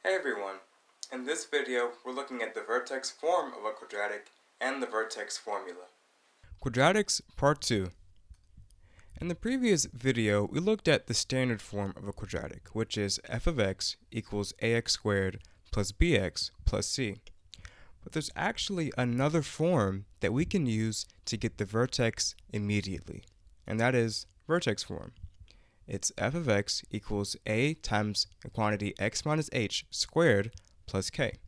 Hey everyone! In this video, we're looking at the vertex form of a quadratic and the vertex formula. Quadratics Part 2. In the previous video, we looked at the standard form of a quadratic, which is f of x equals ax squared plus bx plus c. But there's actually another form that we can use to get the vertex immediately, and that is vertex form. It's f of x equals a times the quantity x minus h squared plus k.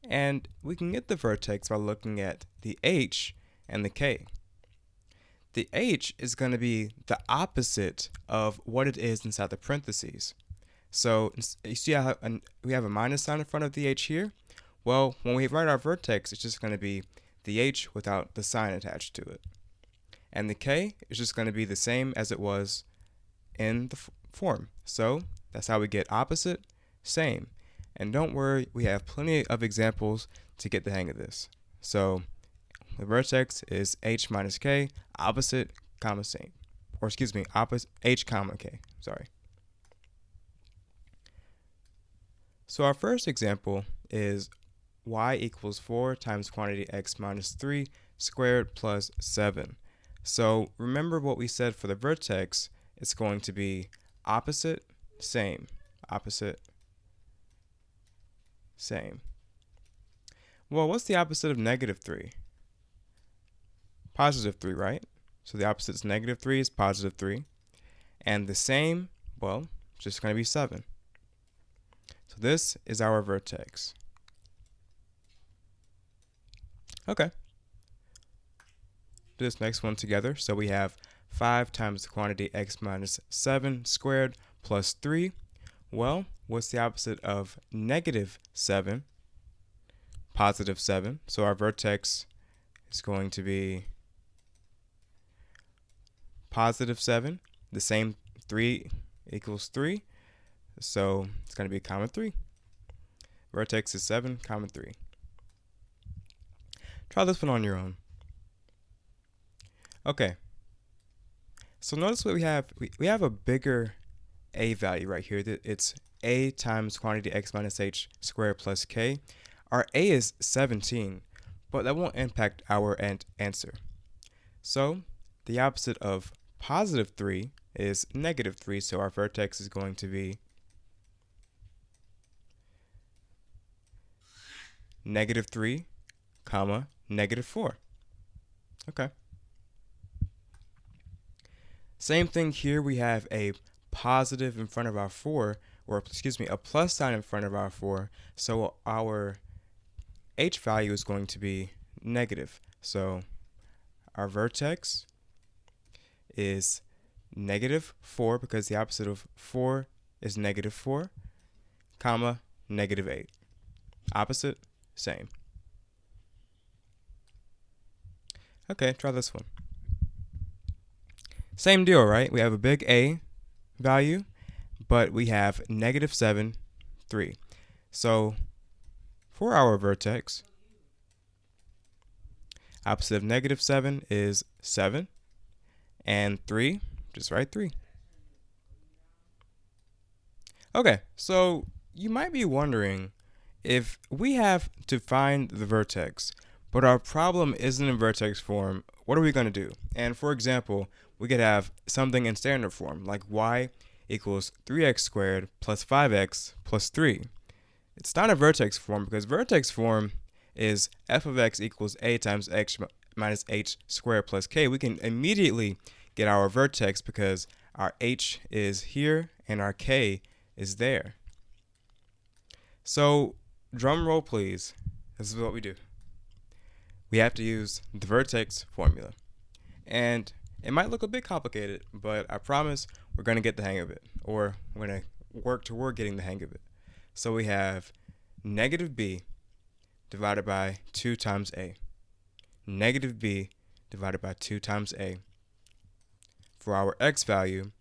And we can get the vertex by looking at the h and the k. The h is going to be the opposite of what it is inside the parentheses. So you see how we have a minus sign in front of the h here? Well, when we write our vertex, it's just going to be the h without the sign attached to it. And the k is just going to be the same as it was in the form. So that's how we get opposite, same. And don't worry, we have plenty of examples to get the hang of this. So the vertex is h minus k, opposite, comma, same. Or excuse me, opposite, h comma k, sorry. So our first example is y equals 4 times quantity x minus 3 squared plus 7. So remember what we said for the vertex. It's going to be opposite, same, opposite, same. Well, what's the opposite of negative 3? Positive 3, right? So the opposite is negative 3 is positive 3. And the same, well, just going to be 7. So this is our vertex. Okay. Do this next one together. So we have 5 times the quantity x minus 7 squared plus 3. Well, what's the opposite of negative 7? Positive 7. So our vertex is going to be positive 7. The same 3 equals 3. So it's going to be comma 3. Vertex is 7, comma 3. Try this one on your own. Okay. So notice what we have. We have a bigger a value right here. It's a times quantity x minus h squared plus k. Our a is 17, but that won't impact our answer. So the opposite of positive 3 is negative 3, so our vertex is going to be negative 3, comma, negative 4. Okay. Same thing here, we have a positive in front of our 4, or excuse me, a plus sign in front of our 4, so our h value is going to be negative. So our vertex is negative 4, because the opposite of 4 is negative 4, comma, negative 8. Opposite, same. Okay, try this one. Same deal, right? We have a big A value, but we have negative 7, 3. So for our vertex, opposite of negative 7 is 7, and 3, just write 3. Okay, so you might be wondering, if we have to find the vertex, but our problem isn't in vertex form, what are we going to do? And for example, we could have something in standard form, like y equals 3x squared plus 5x plus 3. It's not a vertex form, because vertex form is f of x equals a times x minus h squared plus k. We can immediately get our vertex because our h is here and our k is there. So drum roll, please. This is what we do. We have to use the vertex formula. And it might look a bit complicated, but I promise we're going to get the hang of it, or we're going to work toward getting the hang of it. So we have negative b divided by 2 times a. Negative b divided by 2 times a for our x value.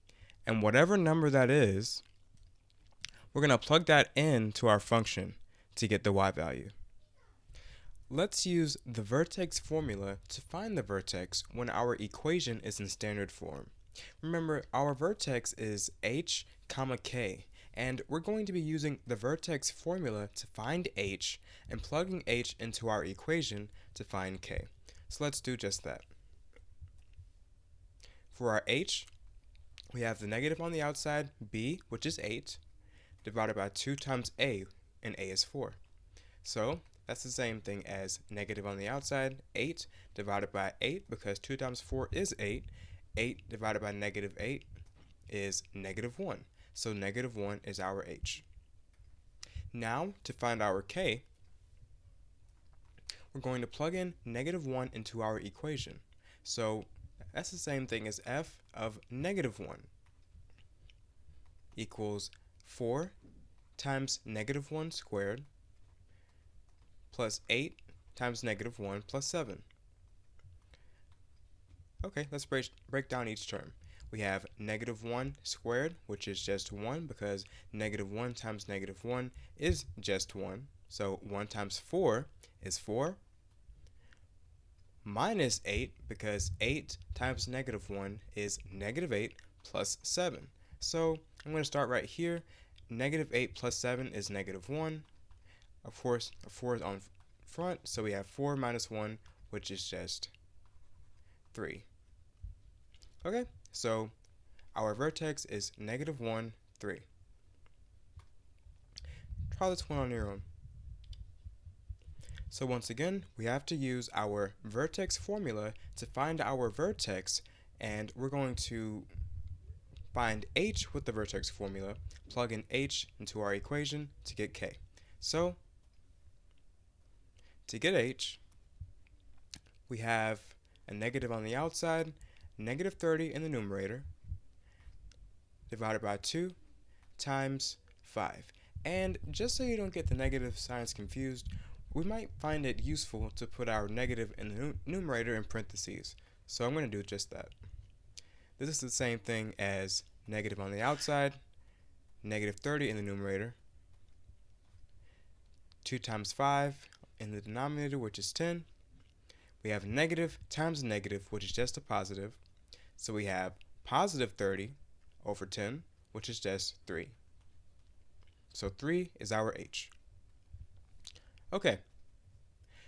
And whatever number that is, we're going to plug that into our function to get the y value. Let's use the vertex formula to find the vertex when our equation is in standard form. Remember, our vertex is h, comma, k, And we're going to be using the vertex formula to find h and plugging h into our equation to find k. So let's do just that. For our h, we have the negative on the outside, b, which is 8, divided by 2 times a, and a is 4. So that's the same thing as negative on the outside, 8 divided by 8, because 2 times 4 is 8. 8 divided by negative 8 is negative 1. So negative 1 is our h. Now, to find our k, we're going to plug in negative 1 into our equation. So that's the same thing as f of negative 1 equals 4 times negative 1 squared plus 8 times negative 1 plus 7. Okay, let's break down each term. We have negative 1 squared, which is just 1 because negative 1 times negative 1 is just 1. So 1 times 4 is 4. Minus 8 because 8 times negative 1 is negative 8 plus 7. So I'm going to start right here. Negative 8 plus 7 is negative 1. Of course, a 4 is on front, so we have 4 minus 1, which is just 3. Okay, so our vertex is negative 1, 3. Try this one on your own. So once again, we have to use our vertex formula to find our vertex, and we're going to find h with the vertex formula, plug in h into our equation to get k. So to get h, we have a negative on the outside, negative 30 in the numerator, divided by 2 times 5. And just so you don't get the negative signs confused, we might find it useful to put our negative in the numerator in parentheses. So I'm going to do just that. This is the same thing as negative on the outside, negative 30 in the numerator, 2 times 5 in the denominator, which is 10. We have negative times negative, which is just a positive. So we have positive 30 over 10, which is just 3. So 3 is our h. Okay,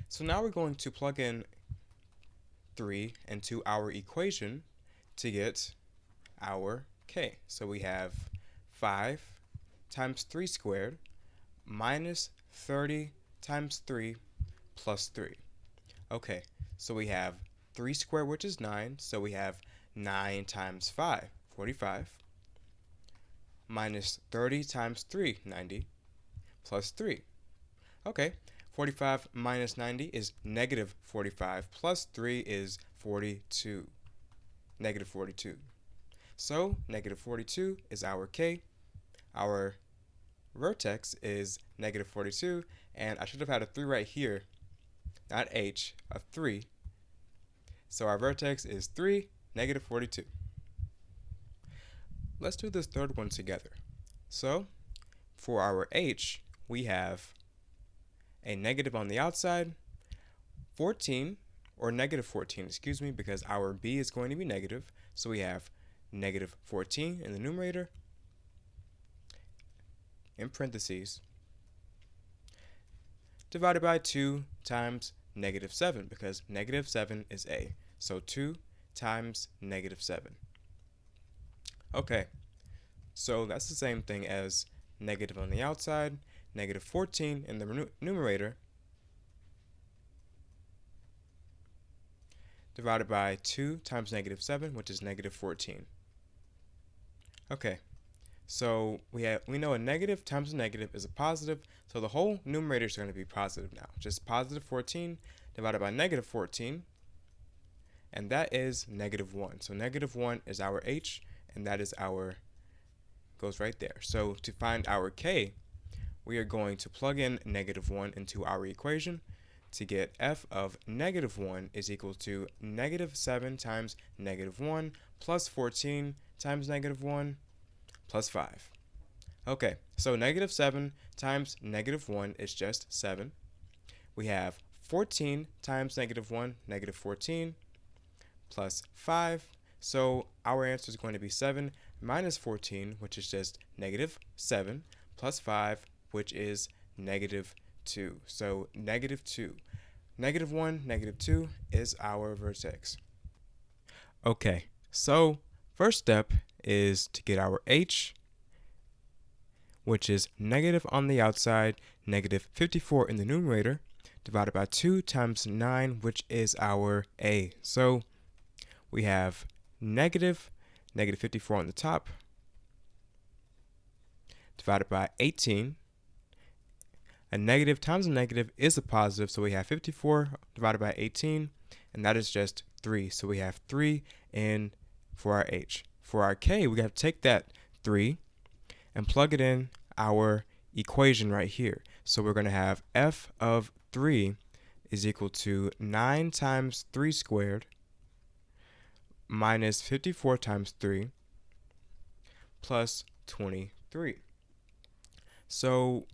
so now we're going to plug in 3 into our equation to get our k. So we have 5 times 3 squared minus 30 times 3 plus 3. Okay, so we have 3 squared, which is 9, so we have 9 times 5, 45, minus 30 times 3, 90, plus 3. Okay, 45 minus 90 is negative 45, plus 3 is 42, negative 42. So negative 42 is our k. Our vertex is negative 42, and I should have had a 3 right here, not h, a 3. So our vertex is 3, negative 42. Let's do this third one together. So for our h, we have a negative on the outside, 14, or negative 14, excuse me, because our b is going to be negative. So we have negative 14 in the numerator, in parentheses, divided by 2 times negative 7, because negative 7 is a. So 2 times negative 7. Okay, so that's the same thing as negative on the outside, negative 14 in the numerator, divided by 2 times negative 7, which is negative 14. Okay, so we know a negative times a negative is a positive, so the whole numerator is going to be positive now. Just positive 14 divided by negative 14, and that is negative 1. So negative 1 is our h, and that is our, goes right there. So to find our k, we are going to plug in negative 1 into our equation to get f of negative 1 is equal to negative 7 times negative 1 plus 14 times negative 1 plus 5. Okay, so negative 7 times negative 1 is just 7. We have 14 times negative 1, negative 14, plus 5. So our answer is going to be 7 minus 14, which is just negative 7, plus 5, which is negative 2. So negative 2. Negative 1, negative 2 is our vertex. Okay, so first step is to get our h, which is negative on the outside, negative 54 in the numerator, divided by 2 times 9, which is our a. So we have negative 54 on the top, divided by 18. A negative times a negative is a positive, so we have 54 divided by 18, and that is just 3. So we have 3 in for our h. For our k, we have to take that 3 and plug it in our equation right here. So we're going to have f of 3 is equal to 9 times 3 squared minus 54 times 3 plus 23. So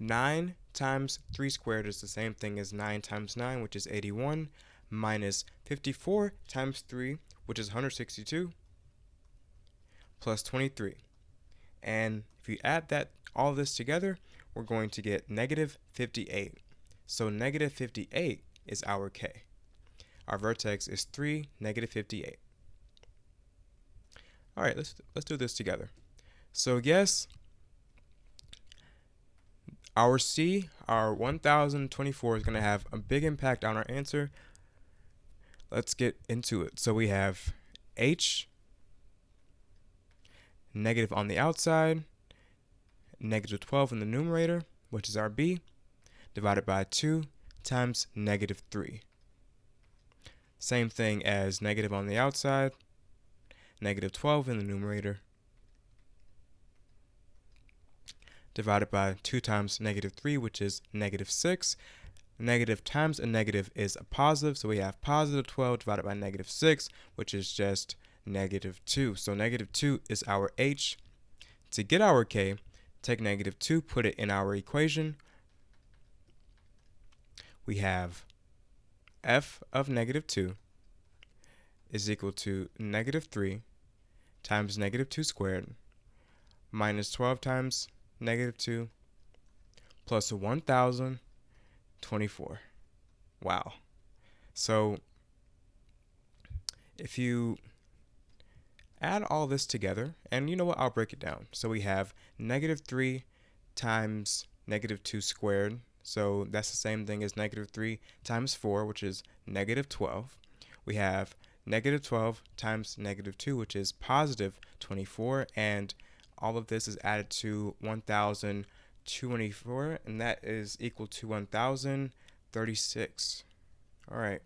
9 times 3 squared is the same thing as 9 times 9, which is 81, minus 54 times 3, which is 162, plus 23. And if you add all this together, we're going to get negative 58. So negative 58 is our k. Our vertex is 3, negative 58. All right, let's do this together. So yes, our c, our 1024, is going to have a big impact on our answer. Let's get into it. So we have h, negative on the outside, negative 12 in the numerator, which is our b, divided by 2 times negative 3. Same thing as negative on the outside, negative 12 in the numerator, divided by 2 times negative 3, which is negative 6. Negative times a negative is a positive, so we have positive 12 divided by negative 6, which is just negative 2. So negative 2 is our h. To get our k, take negative 2, put it in our equation. We have f of negative 2 is equal to negative 3 times negative 2 squared minus 12 times negative 2 plus 1024. Wow. So if you add all this together, and you know what, I'll break it down. So we have negative 3 times negative 2 squared. So that's the same thing as negative 3 times 4, which is negative 12. We have negative 12 times negative 2, which is positive 24. And all of this is added to 1024, and that is equal to 1036. All right.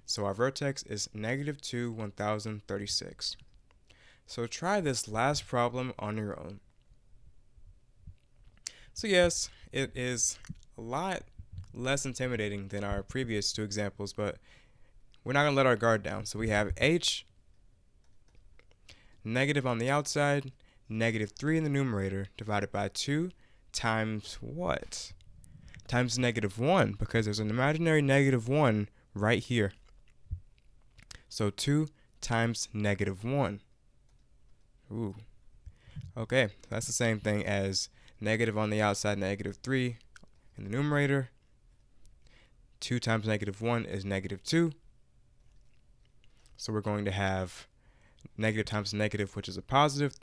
So our vertex is negative 2, 1036. So try this last problem on your own. So yes, it is a lot less intimidating than our previous two examples, but we're not going to let our guard down. So we have h, negative on the outside, negative 3 in the numerator, divided by 2 times what? Times negative 1, because there's an imaginary negative 1 right here. So 2 times negative 1. Ooh. Okay, that's the same thing as negative on the outside, negative 3 in the numerator. 2 times negative 1 is negative 2. So we're going to have negative times negative, which is a positive,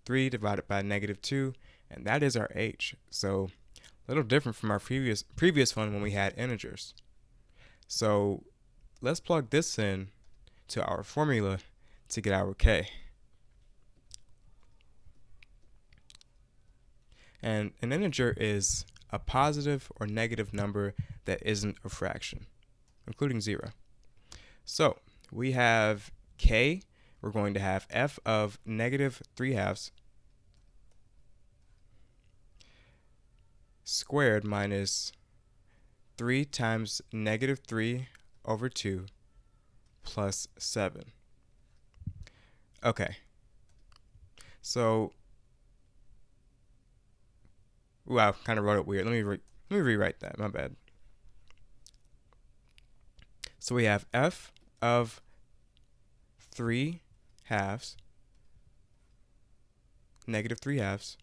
3 divided by negative 2, and that is our h. So a little different from our previous one when we had integers. So let's plug this in to our formula to get our k. And an integer is a positive or negative number that isn't a fraction, including 0. So we have k. We're going to have f of negative 3/2 squared minus 3 times negative 3 over 2 plus 7. Okay. So, I kind of wrote it weird. Let me rewrite that. My bad. So we have f of 3 halves, negative 3 halves,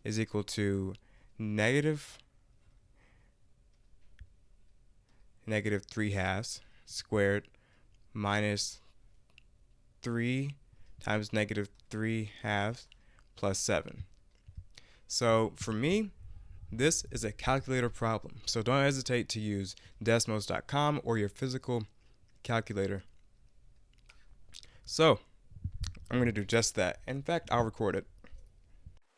is equal to negative 3 halves squared minus 3 times negative 3 halves plus 7. So for me, this is a calculator problem. So don't hesitate to use Desmos.com or your physical calculator. So I'm going to do just that. In fact, I'll record it.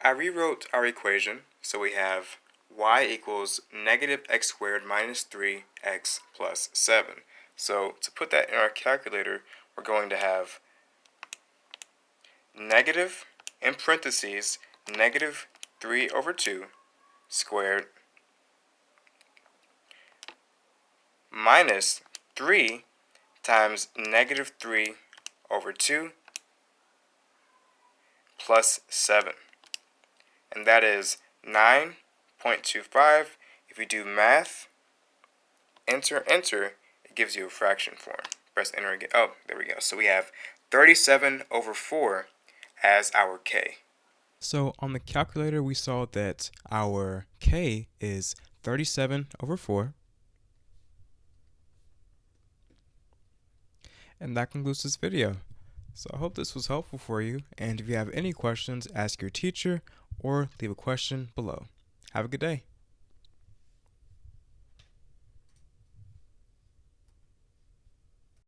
I rewrote our equation, so we have y equals negative x squared minus 3x plus 7. So to put that in our calculator, we're going to have negative, in parentheses, negative 3 over 2 squared minus 3 times negative 3 over 2 plus 7. And that is 9.25. If you do math, enter, it gives you a fraction form. Press enter again. Oh, there we go. So we have 37 over 4 as our k. So on the calculator, we saw that our k is 37 over 4. And that concludes this video. So I hope this was helpful for you. And if you have any questions, ask your teacher or leave a question below. Have a good day.